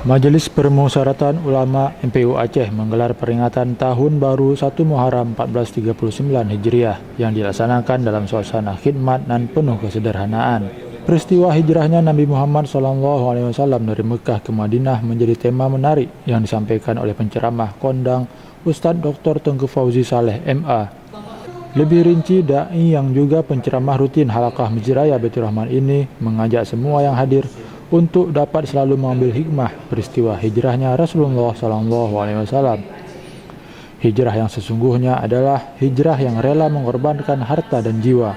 Majelis Permusyawaratan Ulama MPU Aceh menggelar peringatan Tahun Baru 1 Muharram 1439 Hijriah yang dilaksanakan dalam suasana khidmat dan penuh kesederhanaan. Peristiwa hijrahnya Nabi Muhammad SAW dari Mekah ke Madinah menjadi tema menarik yang disampaikan oleh penceramah kondang Ustadz Dr. Tengku Fauzi Saleh MA. Lebih rinci, da'i yang juga penceramah rutin Halaqah Masjid Raya Baitur Rahman ini mengajak semua yang hadir untuk dapat selalu mengambil hikmah peristiwa hijrahnya Rasulullah SAW. Hijrah yang sesungguhnya adalah hijrah yang rela mengorbankan harta dan jiwa,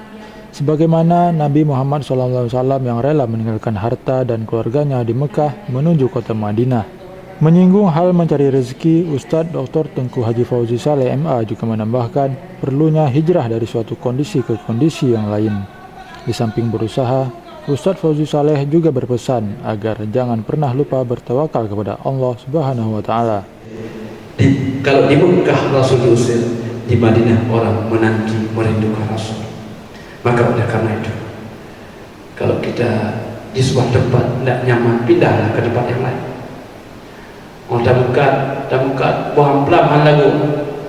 sebagaimana Nabi Muhammad SAW yang rela meninggalkan harta dan keluarganya di Mekah menuju kota Madinah. Menyinggung hal mencari rezeki, Ustadz Dr. Tengku Haji Fauzi Saleh MA juga menambahkan perlunya hijrah dari suatu kondisi ke kondisi yang lain. Di samping berusaha, Ustadz Fauzi Saleh juga berpesan agar jangan pernah lupa bertawakal kepada Allah Subhanahu wa Ta'ala. Kalau di Mekah Rasul diusir, di Madinah orang menanti merindukan Rasul. Maka oleh karena itu, kalau kita di sebuah tempat tidak nyaman, pindahlah ke tempat yang lain. Oh, dah buka buang pelam hal lagu,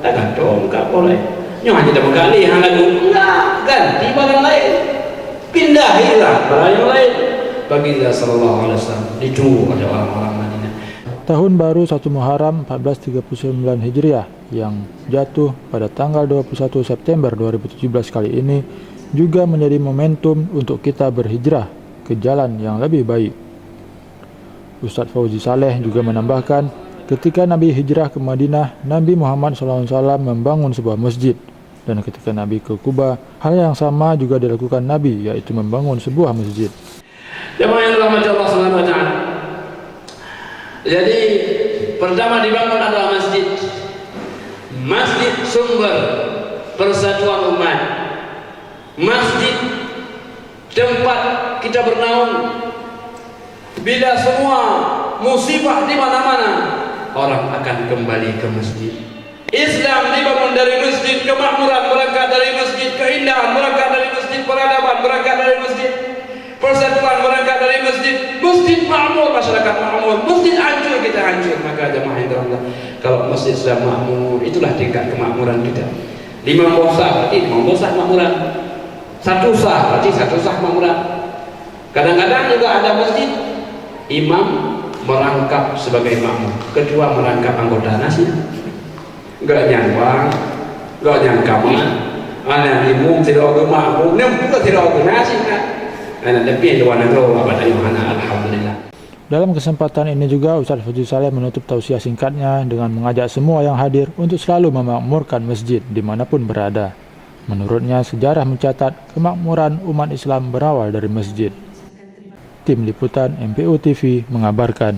tak gantung, tak boleh. Nyonya dah buka ni hal lagu, enggak, ganti barang lain. Pindahilah barang yang lain. Baginda sallallahu alaihi wasallam ditunggu oleh orang-orang Madinah. Tahun baru 1 Muharram 1439 Hijriah yang jatuh pada tanggal 21 September 2017 kali ini juga menjadi momentum untuk kita berhijrah ke jalan yang lebih baik. Ustadz Fauzi Saleh juga menambahkan, ketika Nabi hijrah ke Madinah, Nabi Muhammad SAW membangun sebuah masjid. Dan ketika Nabi ke Kuba, hal yang sama juga dilakukan Nabi, yaitu membangun sebuah masjid. Jemaah yang dirahmati Allah Subhanahu wa Ta'ala. Jadi pertama dibangun adalah masjid. Masjid sumber persatuan umat. Masjid tempat kita bernaung. Bila semua musibah di mana-mana, orang akan kembali ke masjid. Islam dibangun dari masjid, kemakmuran berangkat dari masjid, keindahan berangkat dari masjid, peradaban berangkat dari masjid, persatuan berangkat dari masjid. Masjid makmur, masyarakat makmur. Masjid hancur, kita hancur. Maka jemaah yang dirahmati Allah, kalau masjid sudah makmur, itulah tingkat kemakmuran kita. 5 sah berarti 5 sah makmuran. 1 sah berarti 1 sah makmuran. Kadang-kadang juga ada masjid imam merangkap sebagai makmum, kedua merangkap anggota nasi. Gak nyangwang, gak nyangkaman, anak ibu tidak ada makmum, juga tidak ada nasi kan? Anak lebih dua negara pada Yohana, alhamdulillah. Dalam kesempatan ini juga Ustadz Fauzi Saleh menutup tausiah singkatnya dengan mengajak semua yang hadir untuk selalu memakmurkan masjid dimanapun berada. Menurutnya, sejarah mencatat kemakmuran umat Islam berawal dari masjid. Tim Liputan MPU TV mengabarkan.